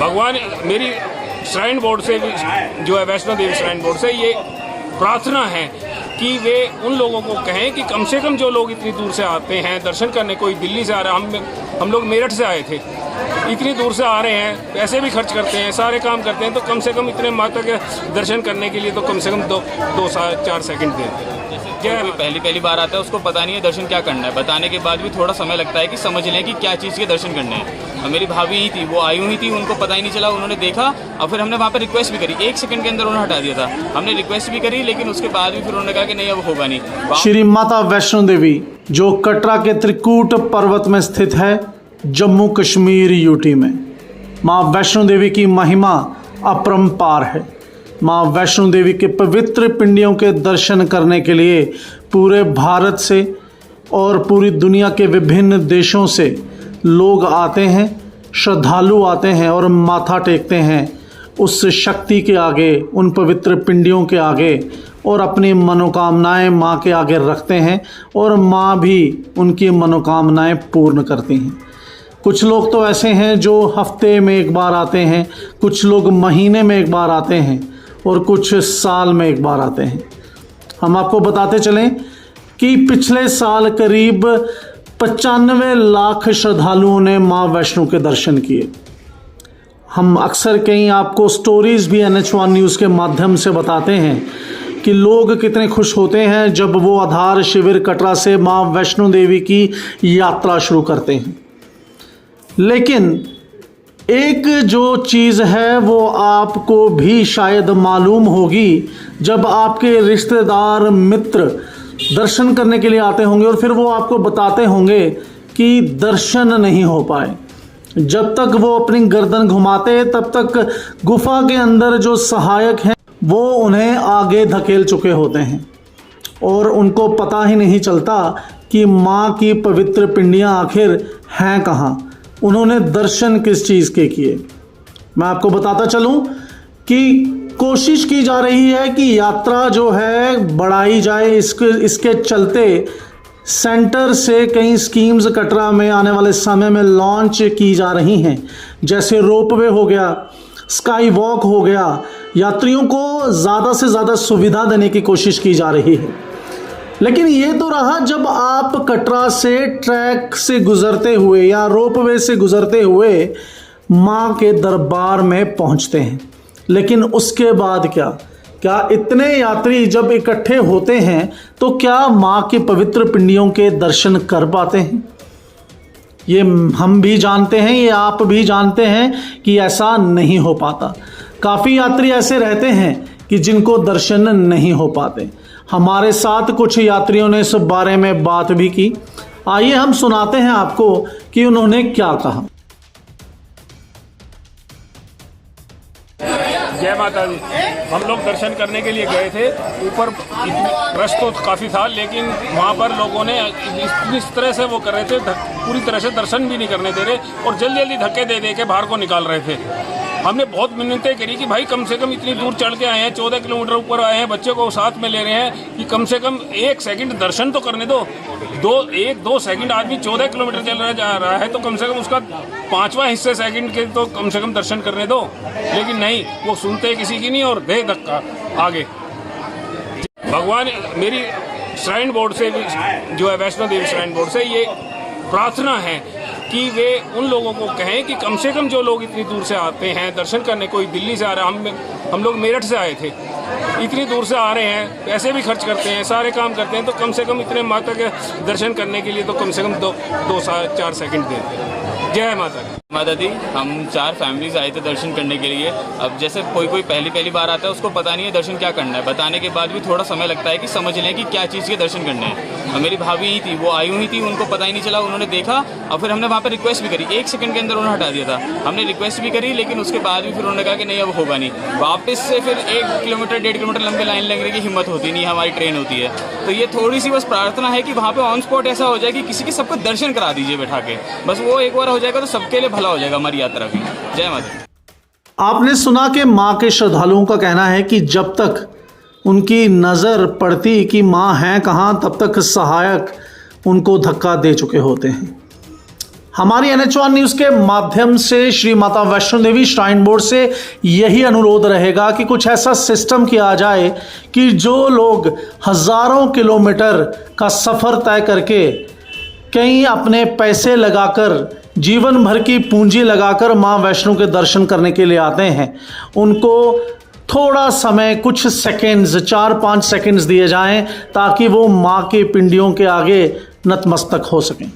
भगवान मेरी shrine board से जो है वैष्णो देवी श्राइन बोर्ड से ये प्रार्थना है कि वे उन लोगों को कहें कि कम से कम जो लोग इतनी दूर से आते हैं दर्शन करने, कोई दिल्ली से आ रहा है, हम लोग मेरठ से आए थे, इतनी दूर से आ रहे हैं, पैसे भी खर्च करते हैं, सारे काम करते हैं, तो कम से कम इतने माता के दर्शन करने के लिए तो कम से कम 2-4 सेकंड दें। क्या पहली बार आता है उसको पता नहीं है दर्शन क्या करना है, बताने के बाद भी थोड़ा समय लगता है कि समझ लें कि क्या चीज़ के दर्शन करने हैं। और मेरी भाभी ही थी, वो आई हुई थी, उनको पता ही नहीं चला, उन्होंने देखा और फिर हमने वहाँ पर रिक्वेस्ट भी करी, 1 सेकंड के अंदर उन्होंने हटा दिया था। हमने रिक्वेस्ट भी करी लेकिन उसके बाद भी फिर उन्होंने कहा कि नहीं अब होगा नहीं। श्री माता वैष्णो देवी जो कटरा के त्रिकूट पर्वत में स्थित है, जम्मू कश्मीर यूटी में, माँ वैष्णो देवी की महिमा अपरंपार है। माँ वैष्णो देवी के पवित्र पिंडियों के दर्शन करने के लिए पूरे भारत से और पूरी दुनिया के विभिन्न देशों से लोग आते हैं, श्रद्धालु आते हैं और माथा टेकते हैं उस शक्ति के आगे, उन पवित्र पिंडियों के आगे, और अपनी मनोकामनाएं माँ के आगे रखते हैं और माँ भी उनकी मनोकामनाएं पूर्ण करती हैं। कुछ लोग तो ऐसे हैं जो हफ्ते में एक बार आते हैं, कुछ लोग महीने में एक बार आते हैं और कुछ साल में एक बार आते हैं। हम आपको बताते चलें कि पिछले साल करीब 95 लाख श्रद्धालुओं ने माँ वैष्णो के दर्शन किए। हम अक्सर कहीं आपको स्टोरीज़ भी NH1 न्यूज़ के माध्यम से बताते हैं कि लोग कितने खुश होते हैं जब वो आधार शिविर कटरा से माँ वैष्णो देवी की यात्रा शुरू करते हैं। लेकिन एक जो चीज़ है वो आपको भी शायद मालूम होगी, जब आपके रिश्तेदार मित्र दर्शन करने के लिए आते होंगे और फिर वो आपको बताते होंगे कि दर्शन नहीं हो पाए। जब तक वो अपनी गर्दन घुमाते तब तक गुफा के अंदर जो सहायक हैं वो उन्हें आगे धकेल चुके होते हैं और उनको पता ही नहीं चलता कि माँ की पवित्र पिंडियाँ आखिर हैं कहाँ, उन्होंने दर्शन किस चीज़ के किए। मैं आपको बताता चलूँ कि कोशिश की जा रही है कि यात्रा जो है बढ़ाई जाए। इसके चलते सेंटर से कई स्कीम्स कटरा में आने वाले समय में लॉन्च की जा रही हैं, जैसे रोपवे हो गया, स्काई वॉक हो गया। यात्रियों को ज़्यादा से ज़्यादा सुविधा देने की कोशिश की जा रही है। लेकिन ये तो रहा जब आप कटरा से ट्रैक से गुजरते हुए या रोपवे से गुजरते हुए माँ के दरबार में पहुँचते हैं। लेकिन उसके बाद क्या इतने यात्री जब इकट्ठे होते हैं तो क्या माँ के पवित्र पिंडियों के दर्शन कर पाते हैं? ये हम भी जानते हैं, ये आप भी जानते हैं कि ऐसा नहीं हो पाता। काफ़ी यात्री ऐसे रहते हैं कि जिनको दर्शन नहीं हो पाते। हमारे साथ कुछ यात्रियों ने इस बारे में बात भी की। आइए हम सुनाते हैं आपको कि उन्होंने क्या कहा। जय माता दी। हम लोग दर्शन करने के लिए गए थे, ऊपर रश तो काफ़ी था, लेकिन वहाँ पर लोगों ने इस तरह से वो कर रहे थे, पूरी तरह से दर्शन भी नहीं करने दे रहे और जल्दी जल्दी धक्के दे के बाहर को निकाल रहे थे। हमने बहुत मिन्नतें करी कि भाई कम से कम इतनी दूर चढ़ के आए हैं, 14 किलोमीटर ऊपर आए हैं, बच्चे को साथ में ले रहे हैं कि कम से कम 1 सेकंड दर्शन तो करने दो। 1-2 सेकंड आदमी 14 किलोमीटर चल जा रहा है तो कम से कम उसका 5वां हिस्से सेकंड के तो कम से कम दर्शन करने दो। लेकिन नहीं, वो सुनते किसी की नहीं और दे धक्का आगे। भगवान मेरी श्राइन बोर्ड से जो है वैष्णो देवी श्राइन बोर्ड से ये प्रार्थना है कि वे उन लोगों को कहें कि कम से कम जो लोग इतनी दूर से आते हैं दर्शन करने, कोई दिल्ली से आ रहा है, हम लोग मेरठ से आए थे, इतनी दूर से आ रहे हैं, पैसे भी खर्च करते हैं, सारे काम करते हैं, तो कम से कम इतने माता के दर्शन करने के लिए तो कम से कम 2-4 सेकंड दें। जय माता दी। माता दी, हम 4 फैमिलीज आए थे दर्शन करने के लिए। अब जैसे कोई पहली बार आता है उसको पता नहीं है दर्शन क्या करना है, बताने के बाद भी थोड़ा समय लगता है कि समझ लें कि क्या चीज़ के दर्शन करने हैं। और मेरी भाभी ही थी, वो आई हुई थी, उनको पता ही नहीं चला, उन्होंने देखा और फिर हमने वहाँ पर रिक्वेस्ट भी करी, 1 सेकंड के अंदर उन्होंने हटा दिया था। हमने रिक्वेस्ट भी करी लेकिन उसके बाद भी फिर उन्होंने कहा कि नहीं अब होगा नहीं। वापस से फिर 1 किलोमीटर 1.5 किलोमीटर लंबी लाइन लगने की हिम्मत होती नहीं, हमारी ट्रेन होती है। तो ये थोड़ी सी बस प्रार्थना है कि वहाँ पे ऑन स्पॉट ऐसा हो जाए कि किसी के सबको दर्शन करा दीजिए बैठा के, बस वो एक बार हो जाएगा तो सबके लिए भला हो जाएगा हमारी यात्रा भी। जय माता। आपने सुना कि माँ के श्रद्धालुओं का कहना है कि जब तक उनकी नज़र पड़ती कि माँ हैं कहाँ, तब तक सहायक उनको धक्का दे चुके होते हैं। हमारी NH1 न्यूज़ के माध्यम से श्री माता वैष्णो देवी श्राइन बोर्ड से यही अनुरोध रहेगा कि कुछ ऐसा सिस्टम किया जाए कि जो लोग हज़ारों किलोमीटर का सफ़र तय करके कहीं अपने पैसे लगाकर जीवन भर की पूंजी लगाकर माँ वैष्णो के दर्शन करने के लिए आते हैं, उनको थोड़ा समय, कुछ सेकंड्स, 4-5 सेकंड्स दिए जाएं ताकि वो माँ के पिंडियों के आगे नतमस्तक हो सकें।